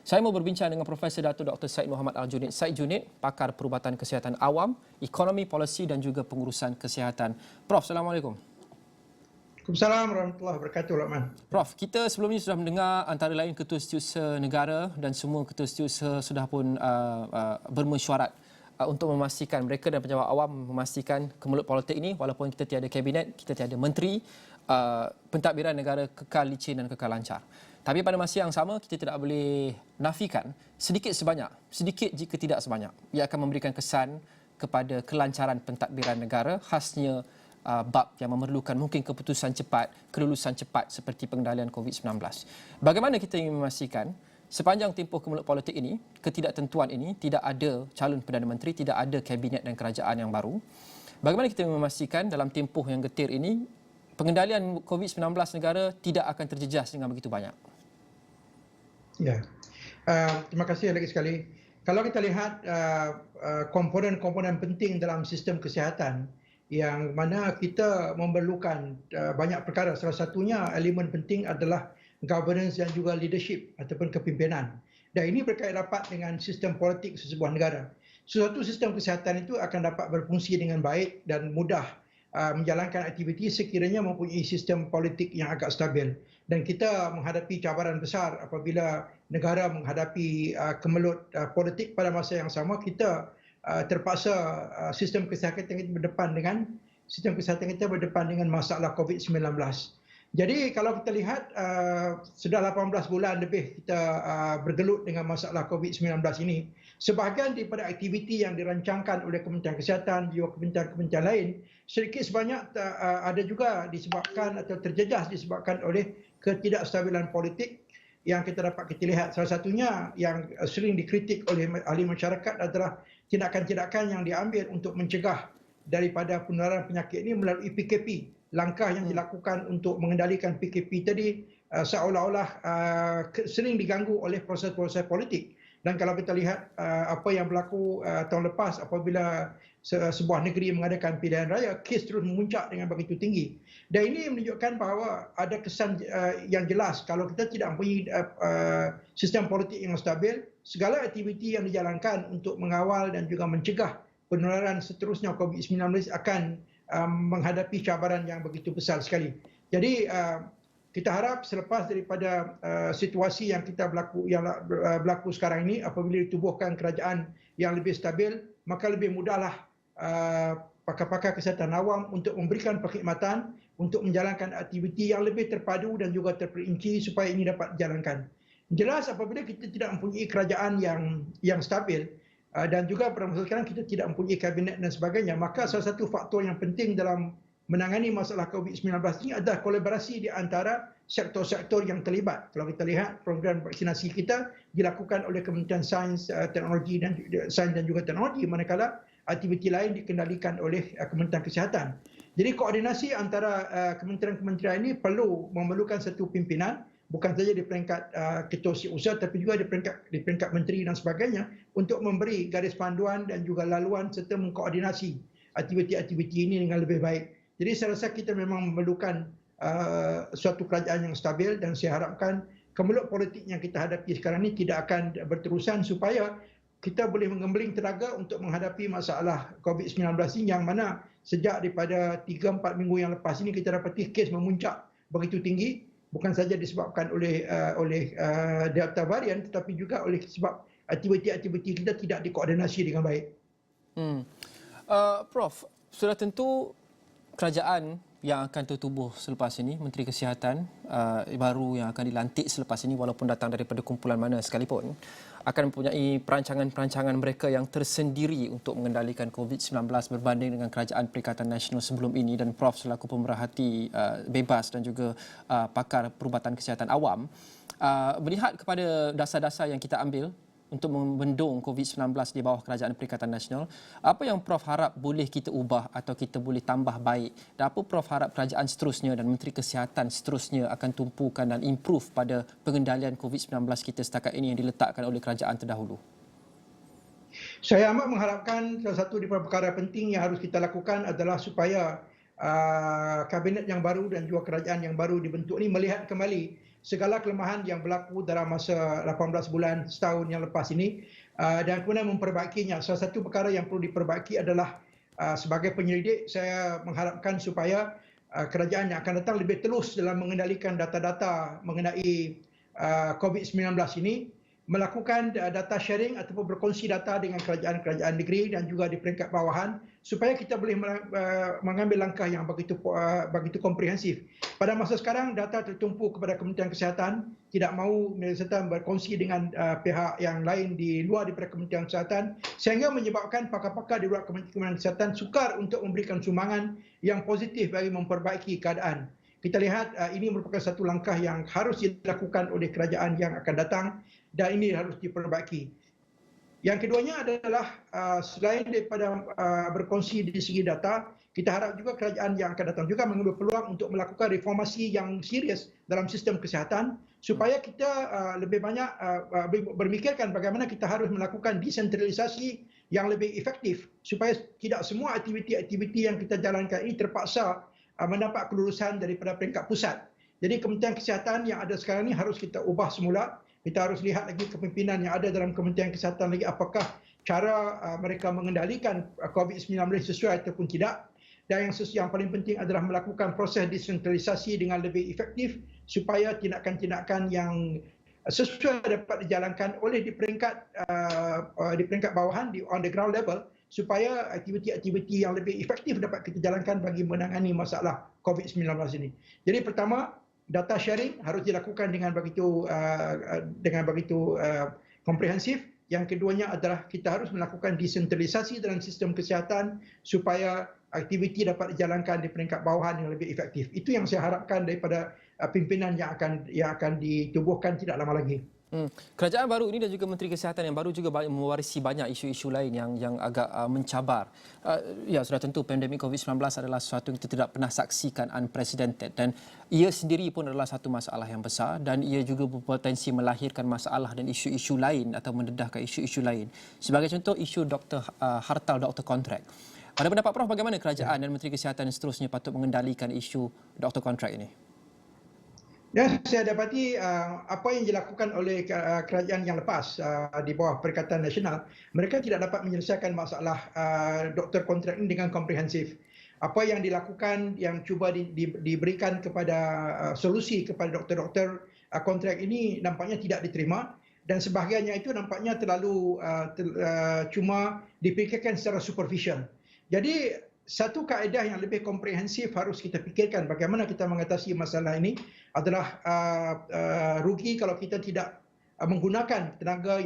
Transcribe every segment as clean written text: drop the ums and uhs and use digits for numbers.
Saya mau berbincang dengan Profesor Dato' Dr. Syed Muhammad Al-Junid. Syed Junid, pakar perubatan kesihatan awam, ekonomi, polisi dan juga pengurusan kesihatan. Prof, Assalamualaikum. Waalaikumsalam warahmatullahi wabarakatuh, Rahman. Prof, kita sebelum ini sudah mendengar antara lain Ketua Setiausaha Negara dan semua Ketua Setiausaha sudah pun bermesyuarat untuk memastikan mereka dan pejabat awam memastikan kemelut politik ini walaupun kita tiada kabinet, kita tiada menteri, pentadbiran negara kekal licin dan kekal lancar. Tapi pada masa yang sama kita tidak boleh nafikan sedikit sebanyak, sedikit jika tidak sebanyak, ia akan memberikan kesan kepada kelancaran pentadbiran negara khasnya bab yang memerlukan mungkin keputusan cepat, kelulusan cepat seperti pengendalian COVID-19. Bagaimana kita ingin memastikan sepanjang tempoh kemelut politik ini, ketidaktentuan ini, tidak ada calon Perdana Menteri, tidak ada kabinet dan kerajaan yang baru. Bagaimana kita ingin memastikan dalam tempoh yang getir ini, pengendalian COVID-19 negara tidak akan terjejas dengan begitu banyak? Ya, terima kasih lagi sekali. Kalau kita lihat komponen-komponen penting dalam sistem kesihatan yang mana kita memerlukan banyak perkara. Salah satunya elemen penting adalah governance dan juga leadership ataupun kepimpinan. Dan ini berkait rapat dengan sistem politik sesebuah negara. Suatu sistem kesihatan itu akan dapat berfungsi dengan baik dan mudah menjalankan aktiviti sekiranya mempunyai sistem politik yang agak stabil. Dan kita menghadapi cabaran besar apabila negara menghadapi kemelut politik pada masa yang sama, kita terpaksa sistem kesihatan kita berdepan dengan masalah COVID-19. Jadi kalau kita lihat sudah 18 bulan lebih kita bergelut dengan masalah COVID-19 ini, sebahagian daripada aktiviti yang dirancangkan oleh Kementerian Kesihatan juga kementerian-kementerian lain sedikit sebanyak ada juga disebabkan atau terjejas disebabkan oleh ketidakstabilan politik yang kita dapat kita lihat. Salah satunya yang sering dikritik oleh ahli masyarakat adalah tindakan-tindakan yang diambil untuk mencegah daripada penularan penyakit ini melalui PKP. Langkah yang dilakukan untuk mengendalikan PKP tadi seolah-olah sering diganggu oleh proses-proses politik. Dan kalau kita lihat apa yang berlaku tahun lepas apabila sebuah negeri mengadakan pilihan raya, kes terus memuncak dengan begitu tinggi. Dan ini menunjukkan bahawa ada kesan yang jelas kalau kita tidak mempunyai sistem politik yang stabil, segala aktiviti yang dijalankan untuk mengawal dan juga mencegah penularan seterusnya COVID-19 akan menghadapi cabaran yang begitu besar sekali. Jadi kita harap selepas daripada situasi yang berlaku sekarang ini, apabila ditubuhkan kerajaan yang lebih stabil, maka lebih mudahlah pakar-pakar kesihatan awam untuk memberikan perkhidmatan untuk menjalankan aktiviti yang lebih terpadu dan juga terperinci supaya ini dapat dijalankan. Jelas apabila kita tidak mempunyai kerajaan yang stabil dan juga pada masa sekarang kita tidak mempunyai kabinet dan sebagainya, maka salah satu faktor yang penting dalam menangani masalah COVID-19 ini adalah kolaborasi di antara sektor-sektor yang terlibat. Kalau kita lihat program vaksinasi kita dilakukan oleh Kementerian Sains, Teknologi dan juga Teknologi, manakala aktiviti lain dikendalikan oleh Kementerian Kesihatan. Jadi koordinasi antara kementerian-kementerian ini memerlukan satu pimpinan, bukan saja di peringkat ketua setiausaha tapi juga di peringkat menteri dan sebagainya untuk memberi garis panduan dan juga laluan serta mengkoordinasi aktiviti-aktiviti ini dengan lebih baik. Jadi saya rasa kita memang memerlukan suatu kerajaan yang stabil dan saya harapkan kemelut politik yang kita hadapi sekarang ini tidak akan berterusan supaya kita boleh mengembeling tenaga untuk menghadapi masalah COVID-19 ini yang mana sejak daripada 3-4 minggu yang lepas ini kita dapati kes memuncak begitu tinggi, bukan saja disebabkan oleh Delta varian tetapi juga oleh sebab aktiviti-aktiviti kita tidak dikoordinasi dengan baik. Prof, sudah tentu kerajaan yang akan tertubuh selepas ini, Menteri Kesihatan baru yang akan dilantik selepas ini walaupun datang daripada kumpulan mana sekalipun, akan mempunyai perancangan-perancangan mereka yang tersendiri untuk mengendalikan COVID-19 berbanding dengan kerajaan Perikatan Nasional sebelum ini. Dan Prof selaku pemerhati bebas dan juga pakar perubatan kesihatan awam, melihat kepada dasar-dasar yang kita ambil untuk membendung COVID-19 di bawah kerajaan Perikatan Nasional, apa yang Prof harap boleh kita ubah atau kita boleh tambah baik, dan apa Prof harap kerajaan seterusnya dan Menteri Kesihatan seterusnya akan tumpukan dan improve pada pengendalian COVID-19 kita setakat ini yang diletakkan oleh kerajaan terdahulu? Saya amat mengharapkan salah satu daripada perkara penting yang harus kita lakukan adalah supaya kabinet yang baru dan juga kerajaan yang baru dibentuk ini melihat kembali segala kelemahan yang berlaku dalam masa 18 bulan setahun yang lepas ini dan kemudian memperbaikinya. Salah satu perkara yang perlu diperbaiki adalah sebagai penyelidik saya mengharapkan supaya kerajaan yang akan datang lebih telus dalam mengendalikan data-data mengenai COVID-19 ini, melakukan data sharing ataupun berkongsi data dengan kerajaan-kerajaan negeri dan juga di peringkat bawahan supaya kita boleh mengambil langkah yang begitu komprehensif. Pada masa sekarang data tertumpu kepada Kementerian Kesihatan, tidak mahu Kesihatan berkongsi dengan pihak yang lain di luar daripada Kementerian Kesihatan sehingga menyebabkan pakar-pakar di luar Kementerian Kesihatan sukar untuk memberikan sumbangan yang positif bagi memperbaiki keadaan. Kita lihat ini merupakan satu langkah yang harus dilakukan oleh kerajaan yang akan datang dan ini harus diperbaiki. Yang keduanya adalah selain daripada berkongsi di segi data, kita harap juga kerajaan yang akan datang juga mengambil peluang untuk melakukan reformasi yang serius dalam sistem kesihatan supaya kita lebih banyak berfikirkan bagaimana kita harus melakukan desentralisasi yang lebih efektif supaya tidak semua aktiviti-aktiviti yang kita jalankan ini terpaksa mendapat kelulusan daripada peringkat pusat. Jadi Kementerian Kesihatan yang ada sekarang ini harus kita ubah semula. Kita harus lihat lagi kepimpinan yang ada dalam Kementerian Kesihatan lagi apakah cara mereka mengendalikan COVID-19 sesuai ataupun tidak. Dan yang paling penting adalah melakukan proses desentralisasi dengan lebih efektif supaya tindakan-tindakan yang sesuai dapat dijalankan oleh di peringkat bawahan, on the ground level, supaya aktiviti-aktiviti yang lebih efektif dapat kita jalankan bagi menangani masalah COVID-19 ini. Jadi pertama, data sharing harus dilakukan dengan begitu komprehensif. Yang keduanya adalah kita harus melakukan desentralisasi dalam sistem kesihatan supaya aktiviti dapat dijalankan di peringkat bawahan yang lebih efektif. Itu yang saya harapkan daripada pimpinan yang akan ditubuhkan tidak lama lagi. Kerajaan baru ini dan juga Menteri Kesihatan yang baru juga mewarisi banyak isu-isu lain yang agak mencabar. Ya, sudah tentu pandemik COVID-19 adalah sesuatu yang kita tidak pernah saksikan, unprecedented, dan ia sendiri pun adalah satu masalah yang besar dan ia juga berpotensi melahirkan masalah dan isu-isu lain atau mendedahkan isu-isu lain. Sebagai contoh, isu hartal doktor kontrak. Pada pendapat Prof, bagaimana kerajaan dan Menteri Kesihatan seterusnya patut mengendalikan isu doktor kontrak ini? Dan saya dapati apa yang dilakukan oleh kerajaan yang lepas di bawah Perikatan Nasional, mereka tidak dapat menyelesaikan masalah doktor kontrak ini dengan komprehensif. Apa yang dilakukan, yang cuba diberikan kepada solusi kepada doktor-doktor kontrak ini nampaknya tidak diterima dan sebahagiannya itu nampaknya terlalu cuma dipikirkan secara superficial. Jadi satu kaedah yang lebih komprehensif harus kita fikirkan bagaimana kita mengatasi masalah ini adalah rugi kalau kita tidak menggunakan tenaga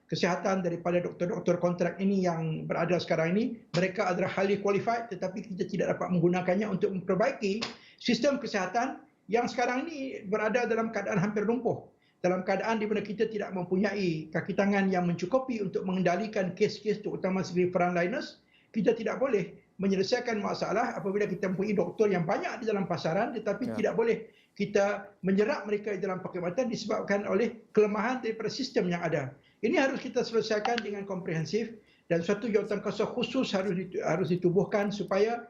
kesihatan daripada doktor-doktor kontrak ini yang berada sekarang ini. Mereka adalah highly qualified tetapi kita tidak dapat menggunakannya untuk memperbaiki sistem kesihatan yang sekarang ini berada dalam keadaan hampir lumpuh. Dalam keadaan di mana kita tidak mempunyai kaki tangan yang mencukupi untuk mengendalikan kes-kes terutama segi frontliners, kita tidak boleh menyelesaikan masalah apabila kita mempunyai doktor yang banyak di dalam pasaran tetapi tidak boleh kita menyerap mereka di dalam perkhidmatan disebabkan oleh kelemahan daripada sistem yang ada. Ini harus kita selesaikan dengan komprehensif dan suatu jawatankuasa khusus harus ditubuhkan supaya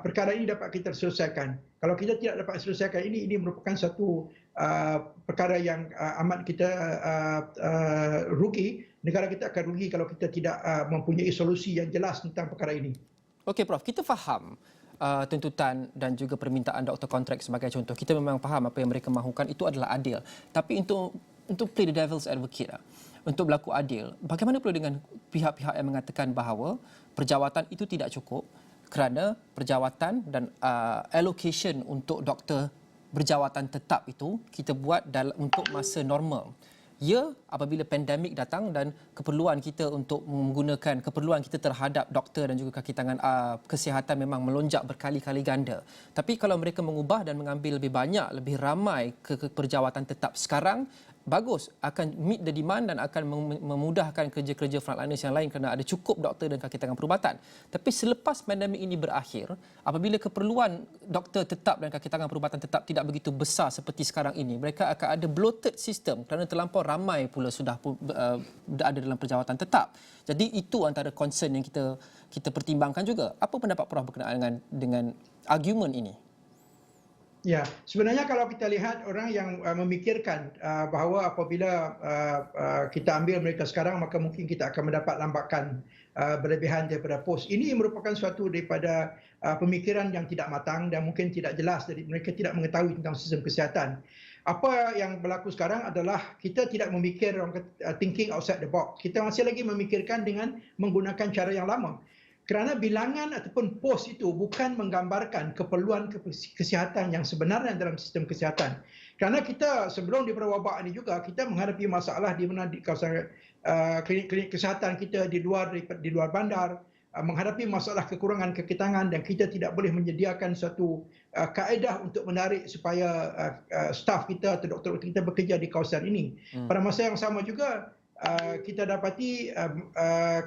perkara ini dapat kita selesaikan. Kalau kita tidak dapat selesaikan ini merupakan satu perkara yang amat kita rugi. Negara kita akan rugi kalau kita tidak mempunyai solusi yang jelas tentang perkara ini. Okey Prof, kita faham tuntutan dan juga permintaan doktor kontrak sebagai contoh. Kita memang faham apa yang mereka mahukan itu adalah adil. Tapi untuk play the devil's advocate, untuk berlaku adil, bagaimana pula dengan pihak-pihak yang mengatakan bahawa perjawatan itu tidak cukup kerana perjawatan dan allocation untuk doktor berjawatan tetap itu kita buat untuk masa normal. Ya, apabila pandemik datang dan keperluan kita untuk menggunakan keperluan kita terhadap doktor dan juga kaki tangan kesihatan memang melonjak berkali-kali ganda. Tapi kalau mereka mengubah dan mengambil lebih banyak, lebih ramai ke perjawatan tetap sekarang, bagus, akan meet the demand dan akan memudahkan kerja-kerja frontliners yang lain kerana ada cukup doktor dan kaki tangan perubatan. Tapi selepas pandemik ini berakhir, apabila keperluan doktor tetap dan kaki tangan perubatan tetap tidak begitu besar seperti sekarang ini, mereka akan ada bloated system kerana terlampau ramai pula sudah ada dalam perjawatan tetap. Jadi itu antara concern yang kita pertimbangkan juga. Apa pendapat Prof berkenaan dengan argument ini? Ya, sebenarnya kalau kita lihat orang yang memikirkan bahawa apabila kita ambil mereka sekarang maka mungkin kita akan mendapat lambakan berlebihan daripada pos. Ini merupakan suatu daripada pemikiran yang tidak matang dan mungkin tidak jelas, jadi mereka tidak mengetahui tentang sistem kesihatan. Apa yang berlaku sekarang adalah kita tidak memikir thinking outside the box. Kita masih lagi memikirkan dengan menggunakan cara yang lama. Kerana bilangan ataupun pos itu bukan menggambarkan keperluan kesihatan yang sebenarnya dalam sistem kesihatan. Kerana kita sebelum daripada wabak ini juga kita menghadapi masalah di mana di kawasan klinik-klinik kesihatan kita di luar bandar menghadapi masalah kekurangan kekitangan dan kita tidak boleh menyediakan suatu kaedah untuk menarik supaya staf kita atau doktor-doktor kita bekerja di kawasan ini. Pada masa yang sama juga kita dapati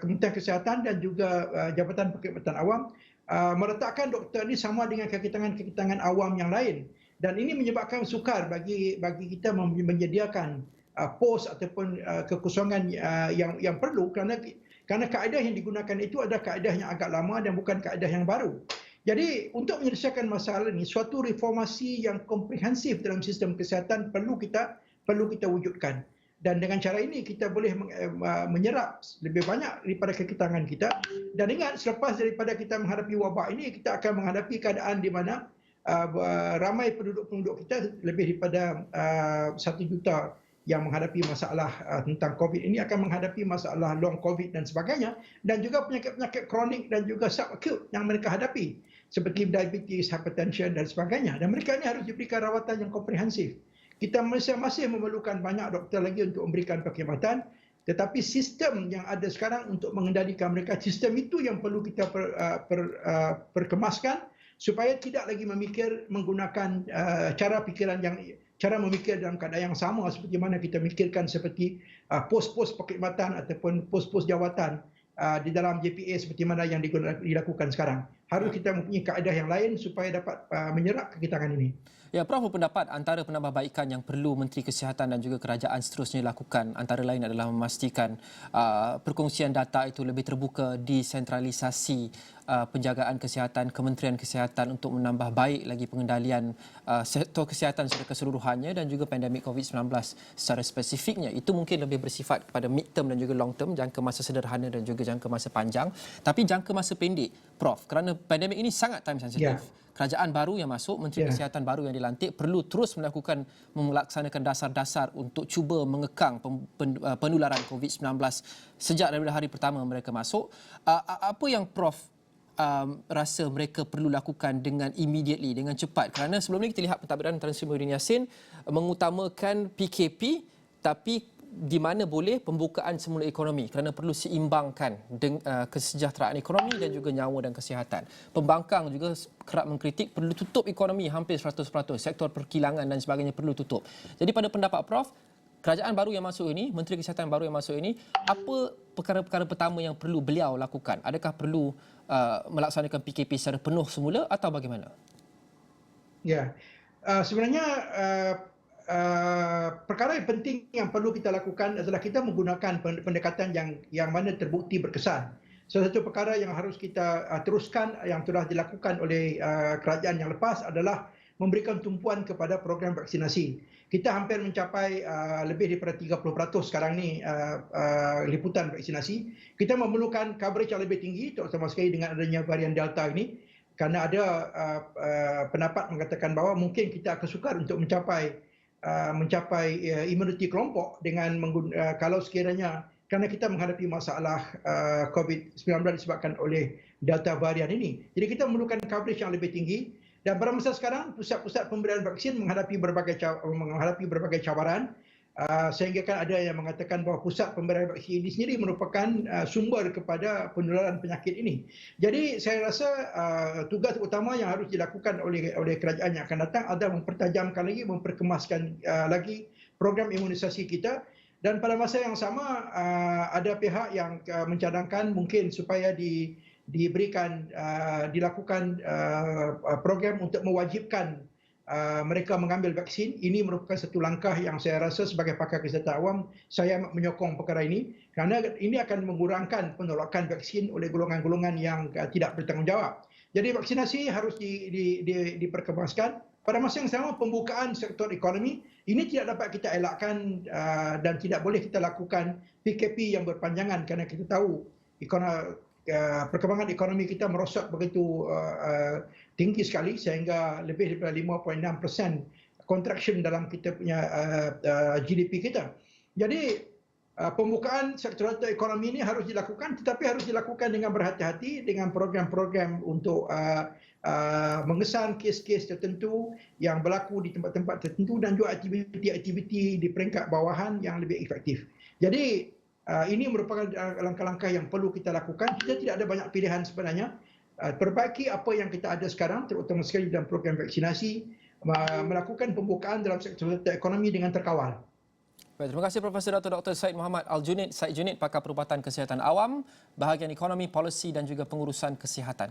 Kementerian Kesihatan dan juga Jabatan Perkhidmatan Awam meletakkan doktor ini sama dengan kekitangan-kekitangan awam yang lain, dan ini menyebabkan sukar bagi kita menyediakan pos ataupun kekosongan yang perlu, kerana kaedah yang digunakan itu adalah kaedah yang agak lama dan bukan kaedah yang baru. Jadi untuk menyelesaikan masalah ini, suatu reformasi yang komprehensif dalam sistem kesihatan perlu kita wujudkan. Dan dengan cara ini kita boleh menyerap lebih banyak daripada kekitangan kita. Dan ingat, selepas daripada kita menghadapi wabak ini, kita akan menghadapi keadaan di mana ramai penduduk-penduduk kita, lebih daripada 1 juta yang menghadapi masalah tentang COVID ini akan menghadapi masalah long COVID dan sebagainya, dan juga penyakit-penyakit kronik dan juga subacute yang mereka hadapi seperti diabetes, hypertension dan sebagainya. Dan mereka ini harus diberikan rawatan yang komprehensif. Kita masih memerlukan banyak doktor lagi untuk memberikan perkhidmatan, tetapi sistem yang ada sekarang untuk mengendalikan mereka, sistem itu yang perlu kita perkemaskan supaya tidak lagi menggunakan cara memikir dalam keadaan yang sama seperti mana kita mikirkan seperti pos-pos perkhidmatan ataupun pos-pos jawatan di dalam JPA seperti mana yang dilakukan sekarang. Harus kita mempunyai kaedah yang lain supaya dapat menyerap kekitangan ini. Ya, Prof berpendapat antara penambahbaikan yang perlu Menteri Kesihatan dan juga kerajaan seterusnya lakukan antara lain adalah memastikan perkongsian data itu lebih terbuka, desentralisasi penjagaan kesihatan, Kementerian Kesihatan untuk menambah baik lagi pengendalian sektor kesihatan secara keseluruhannya, dan juga pandemik COVID-19 secara spesifiknya. Itu mungkin lebih bersifat kepada mid term dan juga long term, jangka masa sederhana dan juga jangka masa panjang. Tapi jangka masa pendek, Prof, kerana pandemik ini sangat time sensitif. Kerajaan baru yang masuk, Menteri Kesihatan baru yang dilantik perlu terus melaksanakan dasar-dasar untuk cuba mengekang penularan COVID-19 sejak daripada hari pertama mereka masuk. Apa yang Prof rasa mereka perlu lakukan dengan immediately, dengan cepat? Kerana sebelum ini kita lihat pentadbiran Tan Sri Muhyiddin Yassin mengutamakan PKP, tapi di mana boleh pembukaan semula ekonomi kerana perlu seimbangkan kesejahteraan ekonomi dan juga nyawa dan kesihatan. Pembangkang juga kerap mengkritik perlu tutup ekonomi hampir 100%, sektor perkilangan dan sebagainya perlu tutup. Jadi pada pendapat Prof, kerajaan baru yang masuk ini, Menteri Kesihatan baru yang masuk ini, apa perkara-perkara pertama yang perlu beliau lakukan? Adakah perlu melaksanakan PKP secara penuh semula atau bagaimana? Ya, sebenarnya perkara yang penting yang perlu kita lakukan adalah kita menggunakan pendekatan yang mana terbukti berkesan. Salah satu perkara yang harus kita teruskan yang telah dilakukan oleh kerajaan yang lepas adalah memberikan tumpuan kepada program vaksinasi. Kita hampir mencapai lebih daripada 30% sekarang ni liputan vaksinasi. Kita memerlukan coverage yang lebih tinggi, terutama sekali dengan adanya varian Delta ini, kerana ada pendapat mengatakan bahawa mungkin kita akan sukar untuk mencapai imuniti kelompok dengan kalau sekiranya kerana kita menghadapi masalah COVID-19 disebabkan oleh Delta varian ini. Jadi kita memerlukan coverage yang lebih tinggi, dan pada masa sekarang pusat-pusat pemberian vaksin menghadapi berbagai cabaran, sehingga kan ada yang mengatakan bahawa pusat pemberian vaksin ini sendiri merupakan sumber kepada penularan penyakit ini. Jadi saya rasa tugas utama yang harus dilakukan oleh kerajaan yang akan datang adalah mempertajamkan lagi, memperkemaskan lagi program imunisasi kita. Dan pada masa yang sama ada pihak yang mencadangkan mungkin supaya dilakukan program untuk mewajibkan mereka mengambil vaksin. Ini merupakan satu langkah yang saya rasa sebagai pakar kesihatan awam saya menyokong perkara ini, kerana ini akan mengurangkan penolakan vaksin oleh golongan-golongan yang tidak bertanggungjawab. Jadi vaksinasi harus diperkemaskan, pada masa yang sama pembukaan sektor ekonomi ini tidak dapat kita elakkan dan tidak boleh kita lakukan PKP yang berpanjangan kerana kita tahu perkembangan ekonomi kita merosot begitu tinggi sekali sehingga lebih daripada 5.6% contraction dalam kita punya GDP kita. Jadi pembukaan sektor ekonomi ini harus dilakukan, tetapi harus dilakukan dengan berhati-hati dengan program-program untuk mengesan kes-kes tertentu yang berlaku di tempat-tempat tertentu dan juga aktiviti-aktiviti di peringkat bawahan yang lebih efektif. Jadi ini merupakan langkah-langkah yang perlu kita lakukan. Kita tidak ada banyak pilihan sebenarnya. Perbaiki apa yang kita ada sekarang, terutama sekali dalam program vaksinasi, melakukan pembukaan dalam sektor ekonomi dengan terkawal. Baik, terima kasih Profesor Dr. Syed Muhammad Al-Junaid, Syed Junaid, Pakar Perubatan Kesihatan Awam, bahagian ekonomi, polisi dan juga pengurusan kesihatan.